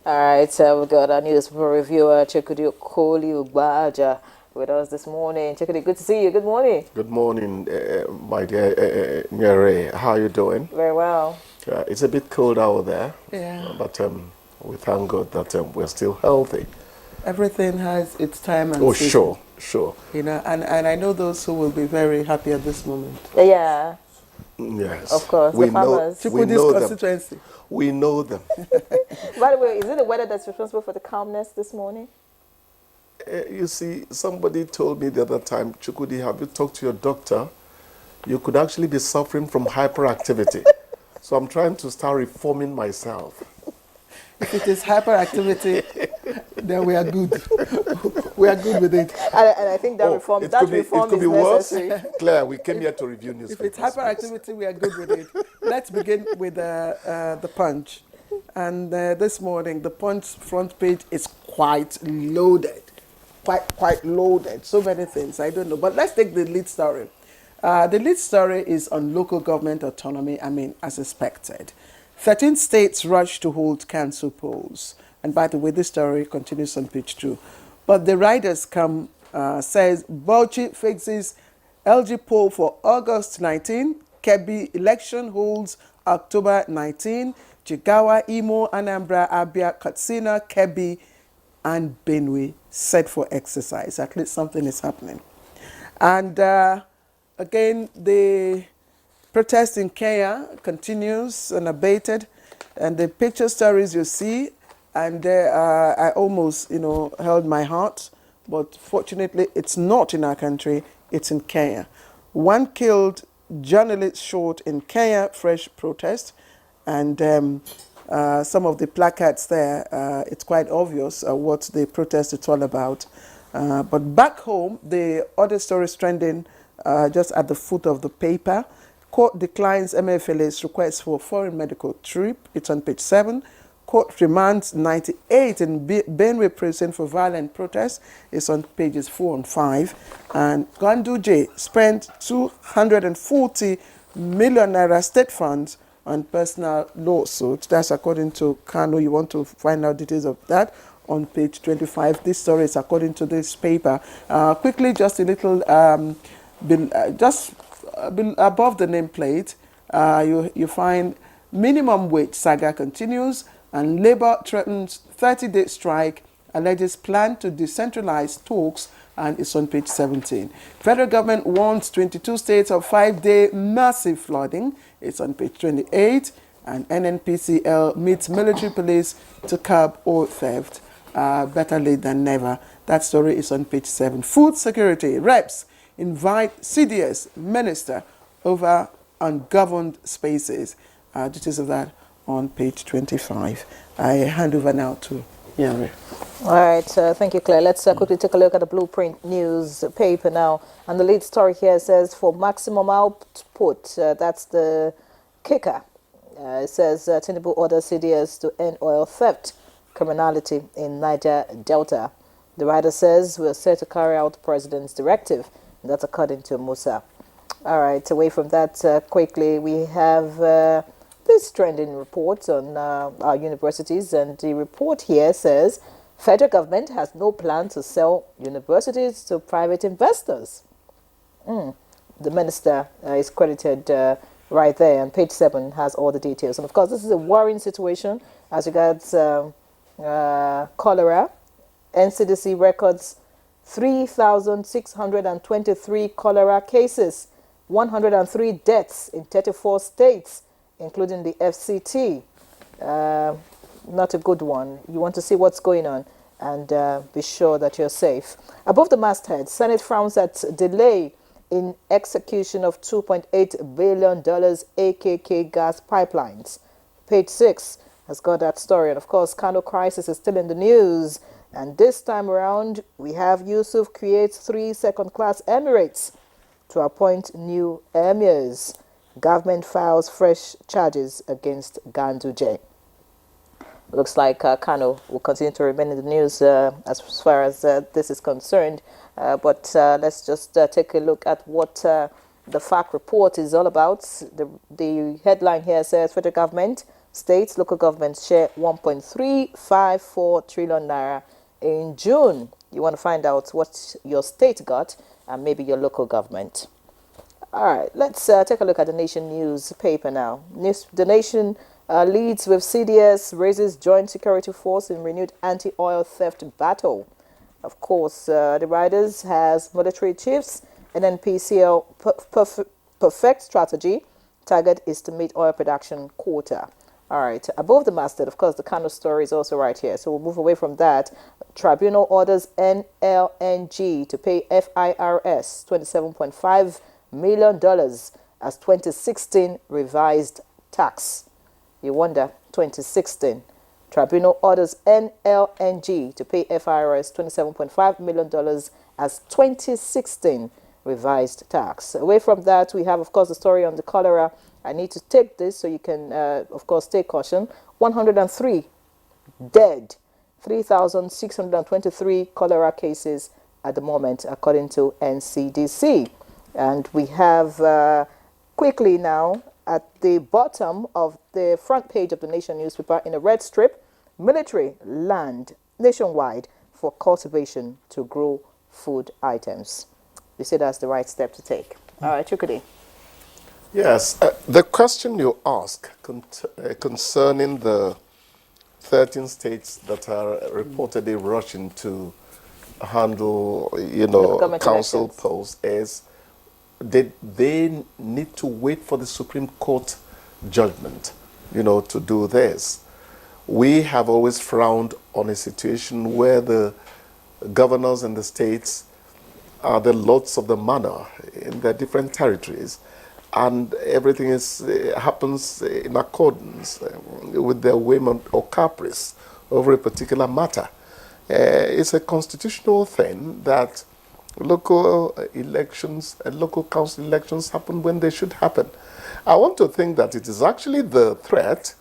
All right, we've got our newspaper reviewer, Chekudi Ubaja, with us this morning. Chekudi, good to see you. Good morning. Good morning, my dear Nyere. How are you doing? Very well. It's a bit cold out there, Yeah. but we thank God that we're still healthy. Everything has its time and Oh, season. sure. You know, and I know those who will be very happy at this moment. Yeah, Yes. of course, the farmers. We Chukwudi's know them. constituency. We know them. By the way, is it the weather that's responsible for the calmness this morning? You see, somebody told me the other time, Chukudi, have you talked to your doctor? You could actually be suffering from hyperactivity. So I'm trying to start reforming myself. If it is hyperactivity, then we are good. We are good with it. And I think that reform, it could be worse. necessary. Claire, we came here to review newspapers. If it's hyperactivity, we are good with it. Let's begin with the Punch. And this morning, the Punch front page is quite loaded. Quite loaded. So many things. I don't know. But let's take the lead story. The lead story is on local government autonomy, as expected. 13 states rush to hold council polls. And by the way, this story continues on page 2. But the riders come, says, Bauchi fixes LG poll for August 19, Kebbi election holds October 19, Jigawa, Imo, Anambra, Abia, Katsina, Kebbi, and Benue set for exercise. At least something is happening. And again, the protest in Kenya continues unabated, and the picture stories you see, and I almost, held my heart, but fortunately it's not in our country, it's in Kenya. One killed, journalist shot in Kenya, fresh protest, and some of the placards there, it's quite obvious what the protest is all about. But back home, the other story is trending just at the foot of the paper. Court declines MFLA's request for foreign medical trip. It's on page 7. Court remands 98 in Benue prison for violent protests. It's on pages 4 and 5. And Ganduje spent 240 million naira state funds on personal lawsuits. That's according to Kano. You want to find out details of that on page 25. This story is according to this paper. Quickly, just a little, above the nameplate, you find minimum wage saga continues, and Labour threatens 30-day strike, alleges plan to decentralize talks, and it's on page 17. Federal government warns 22 states of 5-day massive flooding. It's on page 28. And NNPCL meets military police to curb oil theft. Better late than never. That story is on page 7. Food security. Reps invite CDS minister over ungoverned spaces. Details of that on page 25. I hand over now to Yari. All right, thank you, Claire. Let's quickly take a look at the Blueprint newspaper now. And the lead story here says, for maximum output, that's the kicker. It says, Tinubu orders CDS to end oil theft, criminality in Niger Delta. The writer says, we're set to carry out the president's directive. And that's according to Musa. All right, away from that, quickly, we have this trending report on our universities. And the report here says, federal government has no plan to sell universities to private investors. The minister is credited right there, and page 7 has all the details. And of course, this is a worrying situation as regards cholera. NCDC records 3,623 cholera cases, 103 deaths in 34 states, including the FCT. Not a good one. You want to see what's going on and be sure that you're safe. Above the masthead, Senate frowns at delay in execution of $2.8 billion AKK gas pipelines. Page 6 has got that story. And of course, Kano crisis is still in the news. And this time around, we have Yusuf creates 3 second-class emirates to appoint new emirs. Government files fresh charges against Ganduje. Looks like Kano will continue to remain in the news as far as this is concerned. But let's just take a look at what the FAC report is all about. The headline here says, federal government States, local governments share 1.354 trillion naira in June. You want to find out what your state got and maybe your local government. All right, let's take a look at the Nation newspaper now. The Nation leads with CDS raises joint security force in renewed anti-oil theft battle. Of course, the riders has military chiefs and then PCL perfect strategy. Target is to meet oil production quota. All right, above the masthead, of course, the Kano story is also right here. So we'll move away from that. Tribunal orders NLNG to pay FIRS $27.5 million as 2016 revised tax. You wonder, 2016. Tribunal orders NLNG to pay FIRS $27.5 million as 2016 revised tax. Away from that, we have, of course, the story on the cholera. I need to take this so you can, of course, take caution. 103 dead, 3,623 cholera cases at the moment, according to NCDC. And we have, quickly now, at the bottom of the front page of the Nation newspaper, in a red strip, military land nationwide for cultivation to grow food items. You say that's the right step to take. All right, Chukwudi. Yes, the question you ask concerning the 13 states that are reportedly rushing to handle, council posts is they need to wait for the Supreme Court judgment, to do this. We have always frowned on a situation where the governors and the states are the lords of the manor in their different territories, and everything happens in accordance with their whim or caprice over a particular matter. It's a constitutional thing that local elections and local council elections happen when they should happen. I want to think that it is actually the threat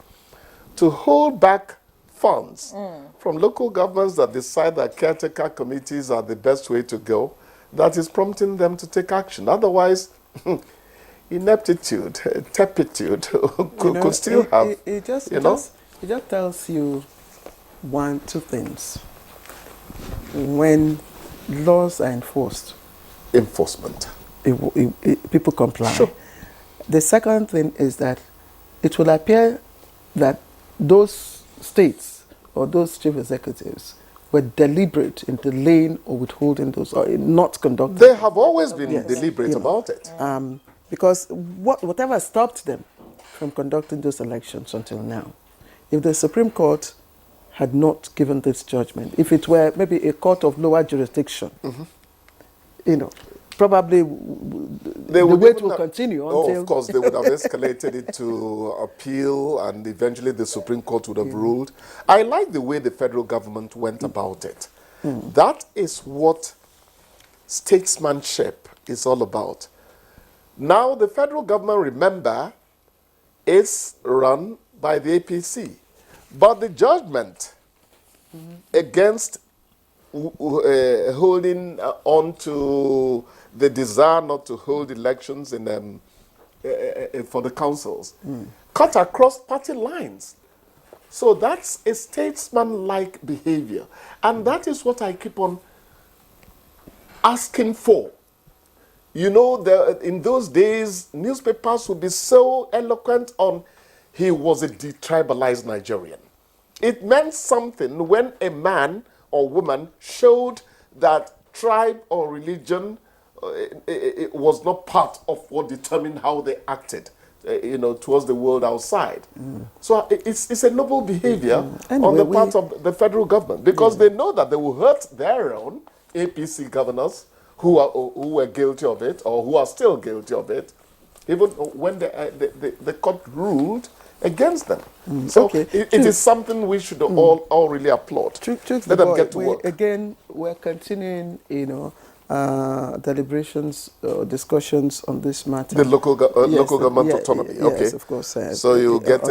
to hold back funds from local governments that decide that caretaker committees are the best way to go that is prompting them to take action. Otherwise, ineptitude, tepiditude could still have. It just tells you two things. When laws are enforced, enforcement, people comply. Sure. The second thing is that it will appear that those states or those chief executives were deliberate in delaying or withholding those, or not conducting. They have always been deliberate about it. Because whatever stopped them from conducting those elections until now, if the Supreme Court had not given this judgment, if it were maybe a court of lower jurisdiction, probably the wait will continue until... of course, they would have escalated it to appeal, and eventually the Supreme Court would have ruled. I like the way the federal government went about it. That is what statesmanship is all about. Now, the federal government, remember, is run by the APC. But the judgment against holding on to the desire not to hold elections for the councils cut across party lines. So that's a statesman-like behavior. And that is what I keep on asking for. In those days, newspapers would be so eloquent on he was a detribalized Nigerian. It meant something when a man or woman showed that tribe or religion it was not part of what determined how they acted, towards the world outside. So it's a noble behavior on the part of the federal government, because they know that they will hurt their own APC governors who were guilty of it, or who are still guilty of it, even when the court ruled against them. So it is something we should all really applaud. Let them get to work. Again, we're continuing, deliberations, discussions on this matter. The local government autonomy. Yes, of course. So you get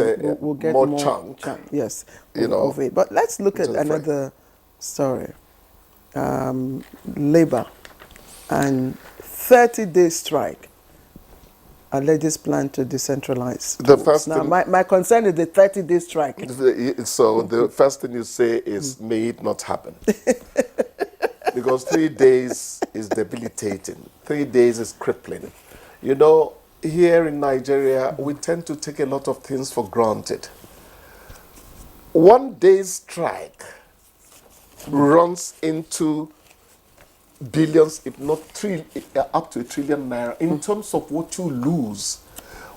we'll get more chunk. Yes, of it. But let's look at another story. Labour and 30-day strike alleges plan to decentralize. The first Now, thing, my concern is the 30-day strike. so the first thing you say is, may it not happen. Because 3 days is debilitating. 3 days is crippling. You know, here in Nigeria, we tend to take a lot of things for granted. 1 day's strike runs into billions, if not up to a trillion naira, in terms of what you lose,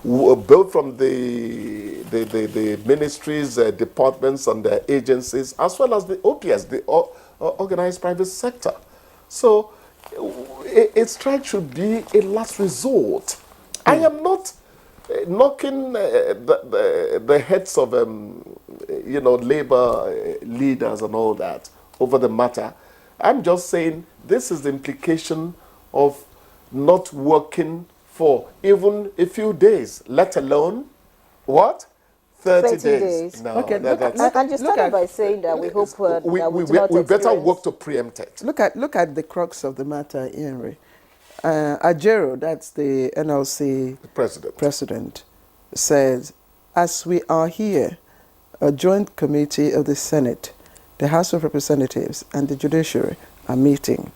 both from the ministries, departments, and the agencies, as well as the OPS, the organized private sector. So, a strike should be a last resort. I am not knocking the heads of labor leaders and all that over the matter. I'm just saying this is the implication of not working for even a few days, let alone what? 30 days. No, Okay, and you started by saying that we hope that we better work to preempt it. Look at the crux of the matter, Henry. Ajero, that's the NLC president, says, as we are here, a joint committee of the Senate, the House of Representatives, and the Judiciary are meeting.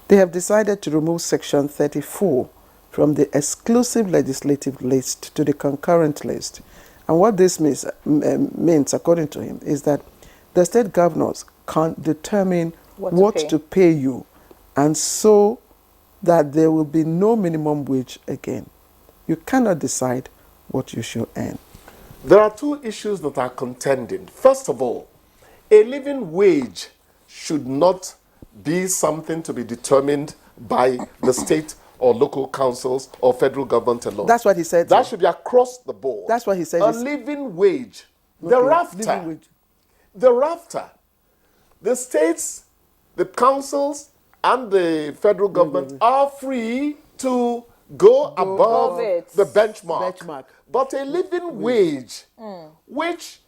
They have decided to remove Section 34 from the exclusive legislative list to the concurrent list. And what this means, according to him, is that the state governors can't determine what to pay you, and so that there will be no minimum wage again. You cannot decide what you should earn. There are two issues that are contending. First of all, a living wage should not be something to be determined by the state or local councils or federal government alone. That's what he said. That should be across the board. That's what he said. A living wage. Thereafter, the states, the councils, and the federal government are free to go above the benchmark. But a living wage, which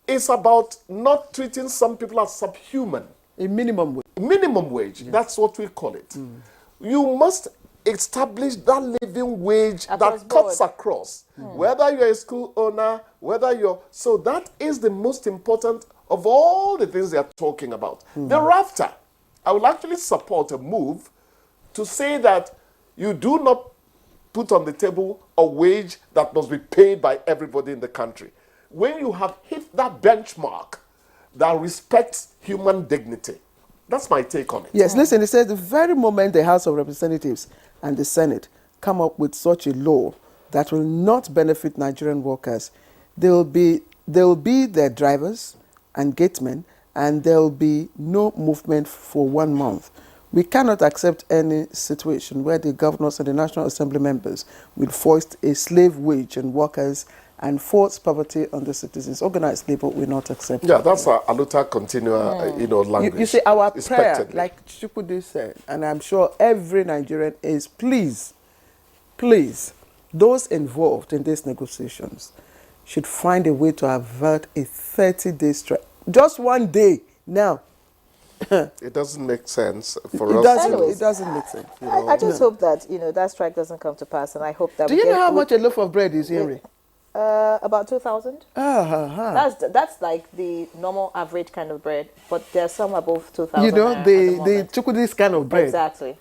is about not treating some people as subhuman. A minimum wage. Minimum wage, yes. That's what we call it. You must establish that living wage that cuts across. Whether you're a school owner, whether you're... So that is the most important of all the things they are talking about. Thereafter, I will actually support a move to say that you do not put on the table a wage that must be paid by everybody in the country. When you have hit that benchmark that respects human dignity. That's my take on it. Yes, listen, it says the very moment the House of Representatives and the Senate come up with such a law that will not benefit Nigerian workers, there will be their drivers and gatemen, and there will be no movement for 1 month. We cannot accept any situation where the governors and the National Assembly members will foist a slave wage on workers and force poverty on the citizens. Organized labor will not accept. Yeah, that's a aluta continua, language. You see, our prayer, like Chukwudi said, and I'm sure every Nigerian is, please, those involved in these negotiations should find a way to avert a 30-day strike. Just 1 day now. It doesn't make sense for us. It doesn't make sense. I just hope that, that strike doesn't come to pass, and I hope that Do you know how much a loaf of bread is, Henry? About 2,000. That's like the normal average kind of bread, but there's some above 2,000. the Chukwudi's kind of bread. Exactly.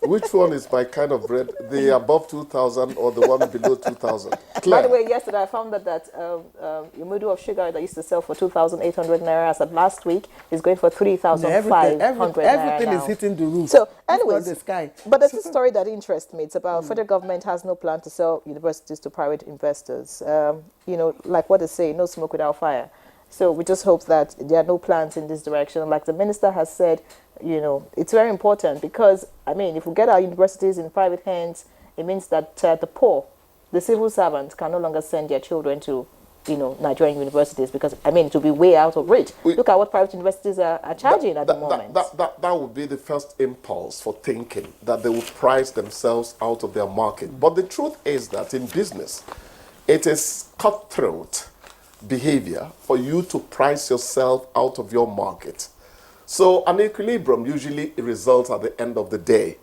Which one is my kind of bread? The above 2,000 or the one below 2,000? By the way, yesterday I found that your mudu of sugar that used to sell for 2,800 naira as of last week is going for 3,500 naira. Everything is hitting the roof. So, anyways, the sky. But there's a story that interests me. It's about federal government has no plan to sell universities to private investors. Like what they say, no smoke without fire. So we just hope that there are no plans in this direction. Like the minister has said, it's very important because, if we get our universities in private hands, it means that the poor, the civil servants can no longer send their children to, Nigerian universities because, it will be way out of reach. Look at what private universities are charging at the moment. That would be the first impulse for thinking that they will price themselves out of their market. But the truth is that in business, it is cutthroat behavior for you to price yourself out of your market. So an equilibrium usually results at the end of the day.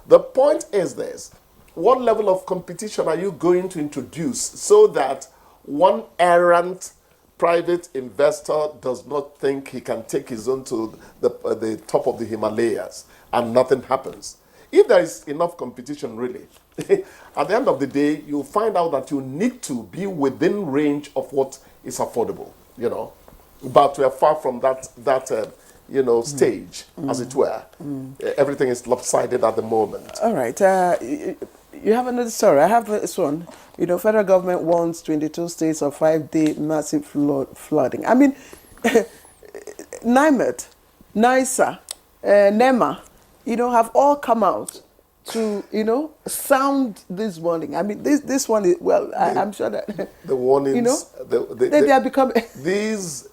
The point is this: what level of competition are you going to introduce so that one errant private investor does not think he can take his own to the top of the Himalayas and nothing happens? If there is enough competition, really, at the end of the day, you'll find out that you need to be within range of what is affordable, you know. But we are far from that stage, as it were. Everything is lopsided at the moment. All right. You have another story. I have this one. You know, federal government warns 22 states of 5-day massive flooding. I mean, NIMET, NISA, NEMA, have all come out to, sound this warning. I mean, this one is, well, I'm sure that... The warnings... they are becoming... These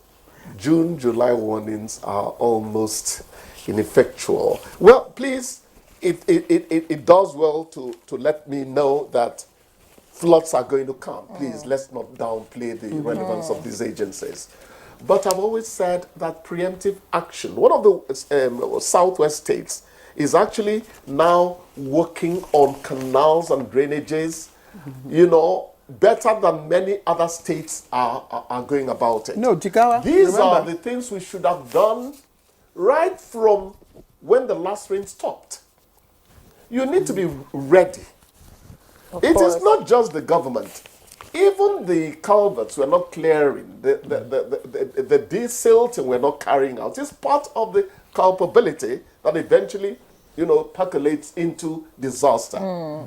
June, July warnings are almost ineffectual. Well, please, it does well to let me know that floods are going to come. Please, let's not downplay the relevance of these agencies. But I've always said that preemptive action, one of the southwest states, is actually now working on canals and drainages, better than many other states are going about it. No, Jigawa. These are the things we should have done right from when the last rain stopped. You need to be ready. It is not just the government. Even the culverts were not clearing. The desilting we're not carrying out. It's part of the culpability that eventually, percolates into disaster.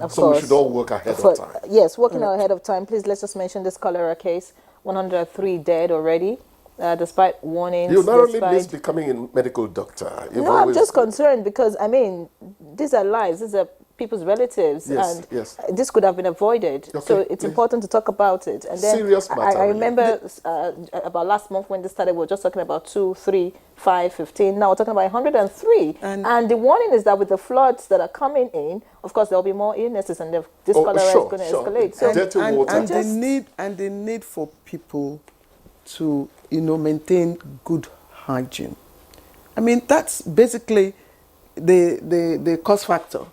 So we should all work ahead of time. Yes, working ahead of time. Please, let's just mention this cholera case. 103 dead already, despite warnings. You not only miss becoming a medical doctor. No, I'm just concerned because, I mean, these are lives. These are people's relatives. Yes, and this could have been avoided. Okay, so it's important to talk about it. And then serious matter. I remember about last month when this started, we were just talking about 2, 3, 5, 15. Now we're talking about 103. And the warning is that with the floods that are coming in, of course, there'll be more illnesses and this cholera is going to escalate. So dirty water. And the need for people to, maintain good hygiene. I mean, that's basically the cause factor.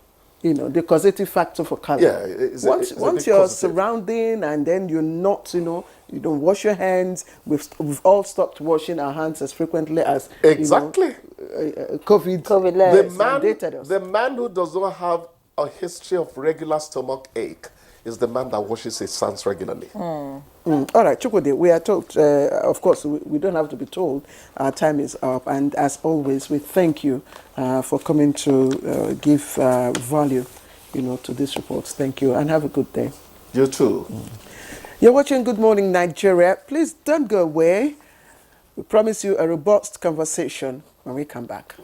The causative factor for cholera. Yeah, once you're surrounding and then you're not, you don't wash your hands. We've all stopped washing our hands as frequently as exactly. COVID mandated us. The man who does not have a history of regular stomach ache is the man that washes his hands regularly. All right, Chukwudi, we are told, of course, we don't have to be told, our time is up. And as always, we thank you for coming to give value, to this report. Thank you, and have a good day. You too. You're watching Good Morning Nigeria. Please don't go away. We promise you a robust conversation when we come back.